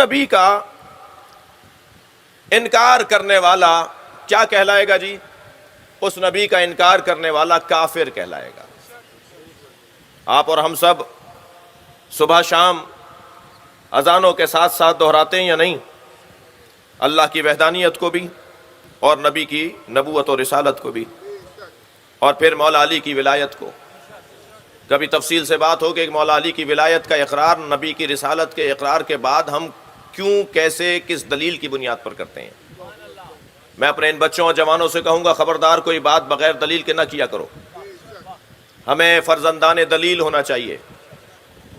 نبی کا انکار کرنے والا کیا کہلائے گا جی؟ اس نبی کا انکار کرنے والا کافر کہلائے گا۔ آپ اور ہم سب صبح شام اذانوں کے ساتھ ساتھ دہراتے ہیں یا نہیں؟ اللہ کی وحدانیت کو بھی اور نبی کی نبوت اور رسالت کو بھی، اور پھر مولا علی کی ولایت کو۔ کبھی تفصیل سے بات ہو کہ مولا علی کی ولایت کا اقرار نبی کی رسالت کے اقرار کے بعد ہم کیوں، کیسے، کس دلیل کی بنیاد پر کرتے ہیں۔ میں اپنے ان بچوں اور جوانوں سے کہوں گا، خبردار کوئی بات بغیر دلیل کے نہ کیا کرو۔ ہمیں فرزندان دلیل ہونا چاہیے،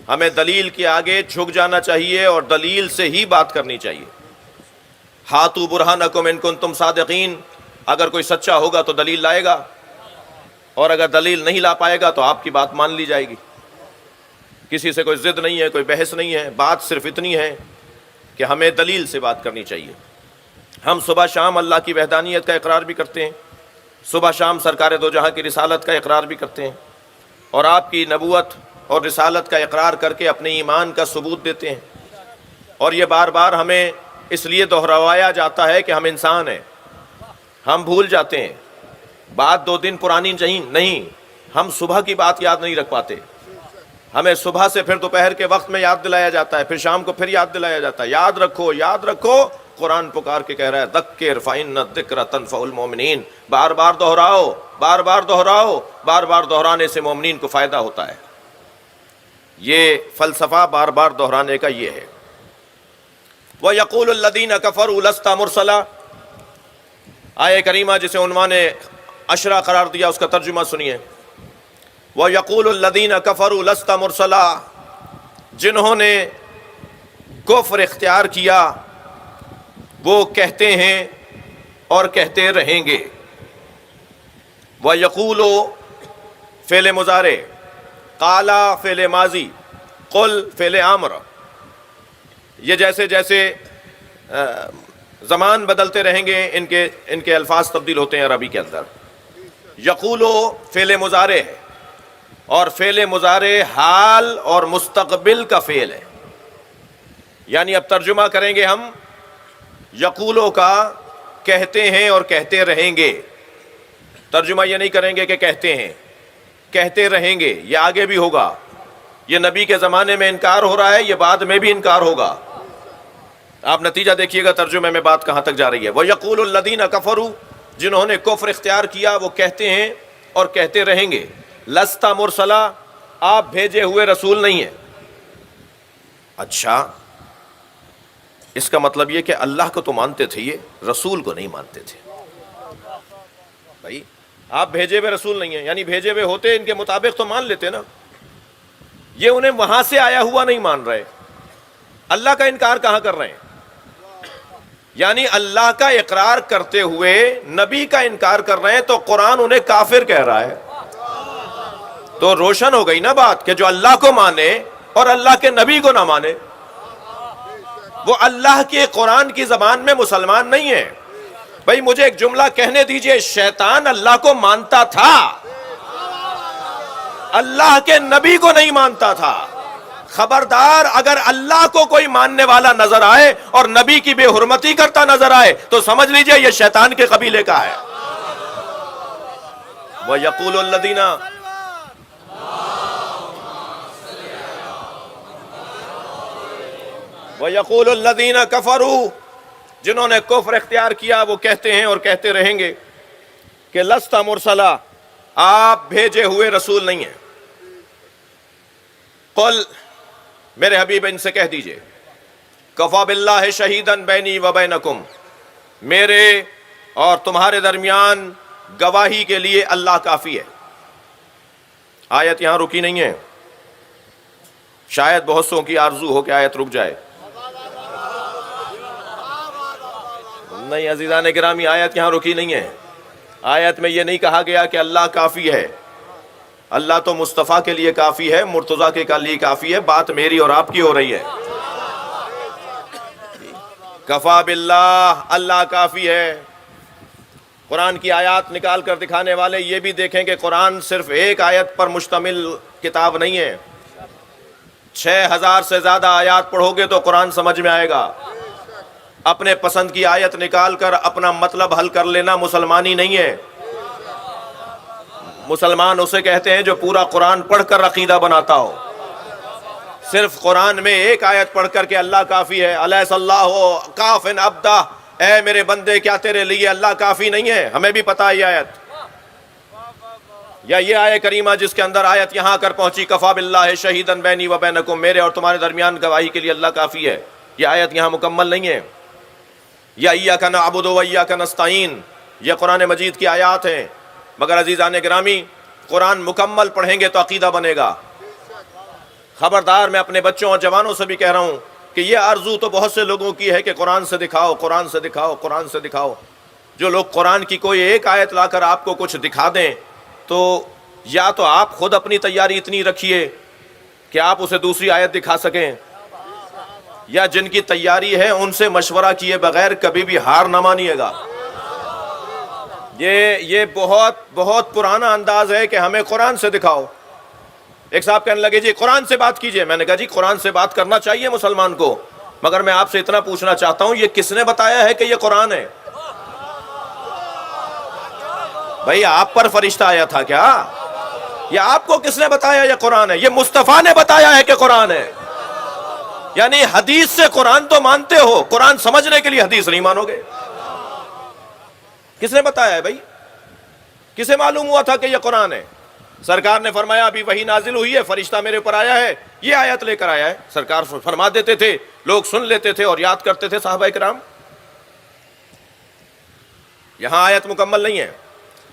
ہمیں دلیل کے آگے جھک جانا چاہیے اور دلیل سے ہی بات کرنی چاہیے۔ ہاتھو برہانکم ان کنتم صادقین، اگر کوئی سچا ہوگا تو دلیل لائے گا، اور اگر دلیل نہیں لا پائے گا تو آپ کی بات مان لی جائے گی۔ کسی سے کوئی ضد نہیں ہے، کوئی بحث نہیں ہے، بات صرف اتنی ہے کہ ہمیں دلیل سے بات کرنی چاہیے۔ ہم صبح شام اللہ کی وحدانیت کا اقرار بھی کرتے ہیں، صبح شام سرکار دو جہاں کی رسالت کا اقرار بھی کرتے ہیں، اور آپ کی نبوت اور رسالت کا اقرار کر کے اپنے ایمان کا ثبوت دیتے ہیں۔ اور یہ بار بار ہمیں اس لیے دہرایا جاتا ہے کہ ہم انسان ہیں، ہم بھول جاتے ہیں، بات 2 دن پرانی نہیں، ہم صبح کی بات یاد نہیں رکھ پاتے، ہمیں صبح سے پھر دوپہر کے وقت میں یاد دلایا جاتا ہے، پھر شام کو پھر یاد دلایا جاتا ہے۔ یاد رکھو، یاد رکھو، قرآن پکار کے کہہ رہا ہے ذکر فإن الذکر تنفع المؤمنین، بار بار دہراؤ، بار بار دہراؤ، بار بار دہرانے سے مومنین کو فائدہ ہوتا ہے۔ یہ فلسفہ بار بار دہرانے کا یہ ہے۔ وَيَقُولُ الَّذِينَ كَفَرُوا لَسْتَ مُرْسَلًا، آیہ کریمہ جسے عنوان عشرہ قرار دیا، اس کا ترجمہ سنیے۔ وَيَقُولُ الَّذِينَ كَفَرُوا لَسْتَ مُرْسَلًا، جنہوں نے کفر اختیار کیا وہ کہتے ہیں اور کہتے رہیں گے۔ وَيَقُولُ فعل مضارع، قَالَ فعل ماضی، قُل فعل امر، یہ جیسے جیسے زمان بدلتے رہیں گے ان کے الفاظ تبدیل ہوتے ہیں عربی کے اندر۔ یقولو فعل مضارع ہے، اور فعل مضارع حال اور مستقبل کا فعل ہے، یعنی اب ترجمہ کریں گے ہم یقولو کا کہتے ہیں اور کہتے رہیں گے۔ ترجمہ یہ نہیں کریں گے کہ کہتے ہیں، کہتے رہیں گے، یہ آگے بھی ہوگا۔ یہ نبی کے زمانے میں انکار ہو رہا ہے، یہ بعد میں بھی انکار ہوگا۔ آپ نتیجہ دیکھیے گا ترجمے میں بات کہاں تک جا رہی ہے۔ وَيَقُولُ الَّذِينَ كَفَرُوا، جنہوں نے کفر اختیار کیا وہ کہتے ہیں اور کہتے رہیں گے، لست مرسلا، آپ بھیجے ہوئے رسول نہیں ہیں۔ اچھا، اس کا مطلب یہ کہ اللہ کو تو مانتے تھے، یہ رسول کو نہیں مانتے تھے۔ بھائی آپ بھیجے ہوئے رسول نہیں ہیں، یعنی بھیجے ہوئے ہوتے ان کے مطابق تو مان لیتے نا۔ یہ انہیں وہاں سے آیا ہوا نہیں مان رہے، اللہ کا انکار کہاں کر رہے ہیں؟ یعنی اللہ کا اقرار کرتے ہوئے نبی کا انکار کر رہے ہیں، تو قرآن انہیں کافر کہہ رہا ہے۔ تو روشن ہو گئی نا بات کہ جو اللہ کو مانے اور اللہ کے نبی کو نہ مانے، وہ اللہ کے قرآن کی زبان میں مسلمان نہیں ہے۔ بھائی مجھے ایک جملہ کہنے دیجئے، شیطان اللہ کو مانتا تھا، اللہ کے نبی کو نہیں مانتا تھا۔ خبردار، اگر اللہ کو کوئی ماننے والا نظر آئے اور نبی کی بے حرمتی کرتا نظر آئے تو سمجھ لیجئے یہ شیطان کے قبیلے کا ہے۔ وَيَقُولُ الَّذِينَ، وَيَقُولُ الَّذِينَ كَفَرُوا، جنہوں نے کفر اختیار کیا وہ کہتے ہیں اور کہتے رہیں گے کہ لست مرسلا، آپ بھیجے ہوئے رسول نہیں ہیں۔ قل، میرے حبیب ان سے کہہ دیجئے، کفا باللہ شہیدن بینی و بینکم، میرے اور تمہارے درمیان گواہی کے لیے اللہ کافی ہے۔ آیت یہاں رکی نہیں ہے، شاید بہت سو کی آرزو ہو کہ آیت رک جائے۔ نہیں عزیزان گرامی، آیت یہاں رکی نہیں ہے۔ آیت میں یہ نہیں کہا گیا کہ اللہ کافی ہے، اللہ تو مصطفیٰ کے لیے کافی ہے، مرتضیٰ کے لیے کافی ہے، بات میری اور آپ کی ہو رہی ہے۔ کفا باللہ، اللہ کافی ہے۔ قرآن کی آیات نکال کر دکھانے والے یہ بھی دیکھیں کہ قرآن صرف ایک آیت پر مشتمل کتاب نہیں ہے، 6,000 سے زیادہ آیات پڑھو گے تو قرآن سمجھ میں آئے گا. اپنے پسند کی آیت نکال کر اپنا مطلب حل کر لینا مسلمانی نہیں ہے. مسلمان اسے کہتے ہیں جو پورا قرآن پڑھ کر عقیدہ بناتا ہو. صرف قرآن میں ایک آیت پڑھ کر کے اللہ کافی ہے. الیس اللہ کافٍ عبدہ، اے میرے بندے کیا تیرے لیے اللہ کافی نہیں ہے؟ ہمیں بھی پتا ہے یہ آیت. یا یہ آیت کریمہ جس کے اندر آیت یہاں کر پہنچی کفا باللہ شہیداً بینی و بینکم، میرے اور تمہارے درمیان گواہی کے لیے اللہ کافی ہے، یہ آیت یہاں مکمل نہیں ہے. یا ایاک نعبد و ایاک نستعین، یہ قرآن مجید کی آیات ہیں. مگر عزیزان گرامی، قرآن مکمل پڑھیں گے تو عقیدہ بنے گا. خبردار، میں اپنے بچوں اور جوانوں سے بھی کہہ رہا ہوں کہ یہ آرزو تو بہت سے لوگوں کی ہے کہ قرآن سے دکھاؤ، قرآن سے دکھاؤ، قرآن سے دکھاؤ. جو لوگ قرآن کی کوئی ایک آیت لا کر آپ کو کچھ دکھا دیں تو یا تو آپ خود اپنی تیاری اتنی رکھیے کہ آپ اسے دوسری آیت دکھا سکیں، یا جن کی تیاری ہے ان سے مشورہ کیے بغیر کبھی بھی ہار نہ مانیے گا. یہ بہت بہت پرانا انداز ہے کہ ہمیں قرآن سے دکھاؤ. ایک صاحب کہنے لگے جی قرآن سے بات کیجئے. میں نے کہا جی قرآن سے بات کرنا چاہیے مسلمان کو، مگر میں آپ سے اتنا پوچھنا چاہتا ہوں یہ کس نے بتایا ہے کہ یہ قرآن ہے؟ بھئی آپ پر فرشتہ آیا تھا کیا؟ یا آپ کو کس نے بتایا یہ قرآن ہے؟ یہ مصطفیٰ نے بتایا ہے کہ قرآن ہے. یعنی حدیث سے قرآن تو مانتے ہو، قرآن سمجھنے کے لیے حدیث نہیں مانو گے. کس نے بتایا ہے بھائی؟ کسے معلوم ہوا تھا کہ یہ قرآن ہے؟ سرکار نے فرمایا ابھی وحی نازل ہوئی ہے، فرشتہ میرے اوپر آیا ہے، یہ آیت لے کر آیا ہے. سرکار فرما دیتے تھے، لوگ سن لیتے تھے اور یاد کرتے تھے صحابہ کرام. یہاں آیت مکمل نہیں ہے.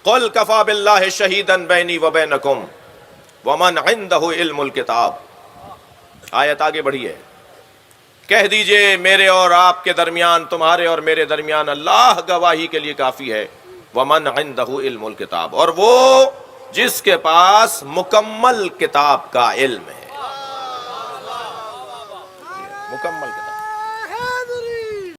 قل کفا باللہ شہیداً بینی و بینکم ومن عندہ علم الکتاب. آیت آگے بڑھی ہے، کہہ دیجئے میرے اور آپ کے درمیان، تمہارے اور میرے درمیان اللہ گواہی کے لیے کافی ہے. ومن عندہ علم الکتاب، اور وہ جس کے پاس مکمل کتاب کا علم ہے. مکمل کتاب